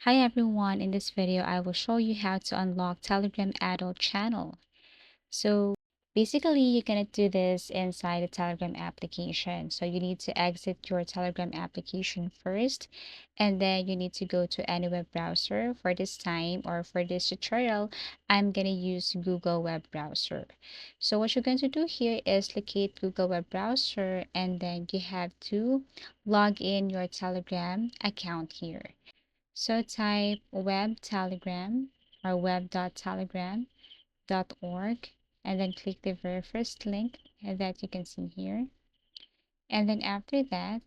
Hi everyone, in this video I will show you how to unlock Telegram adult channel. So basically you're gonna do this inside the Telegram application. So you need to exit your Telegram application first, and then you need to go to any web browser. For this time or for this tutorial, I'm gonna use Google web browser. So what you're going to do here is locate Google web browser, and then you have to log in your Telegram account here. So type web telegram or web.telegram.org, and then click the very first link that you can see here. And then after that,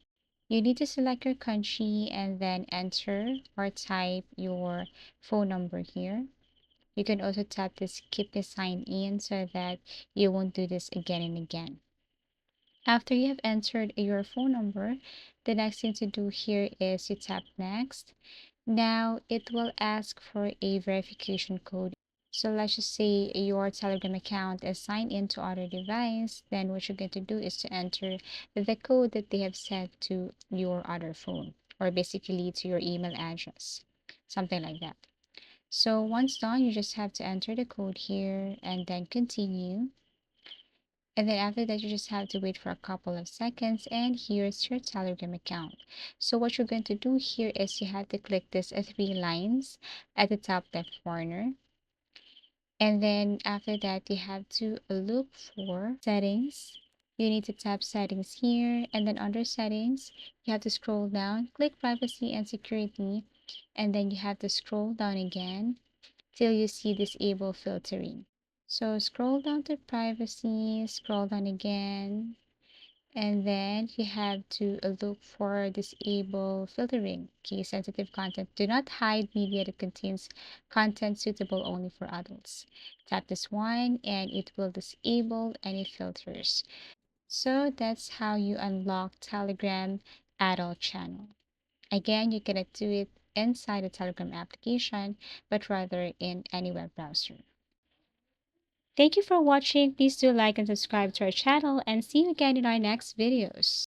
you need to select your country and then enter or type your phone number here. You can also tap this skip the sign in so that you won't do this again and again. After you have entered your phone number, the next thing to do here is you tap next. Now it will ask for a verification code. So let's just say your Telegram account is signed into other device, then what you're going to do is to enter the code that they have sent to your other phone, or basically to your email address, something like that. So once done, you just have to enter the code here and then continue. And then after that, you just have to wait for a couple of seconds, and here's your Telegram account. So what you're going to do here is you have to click this three lines at the top left corner. And then after that, you have to look for settings. You need to tap settings here, and then under settings, you have to scroll down, click privacy and security, and then you have to scroll down again till you see disable filtering. So scroll down to privacy, scroll down again, and then you have to look for disable filtering. Okay, sensitive content. Do not hide media that contains content suitable only for adults. Tap this one and it will disable any filters. So that's how you unlock Telegram adult channel. Again, you cannot do it inside the Telegram application, but rather in any web browser. Thank you for watching. Please do like and subscribe to our channel, and see you again in our next videos.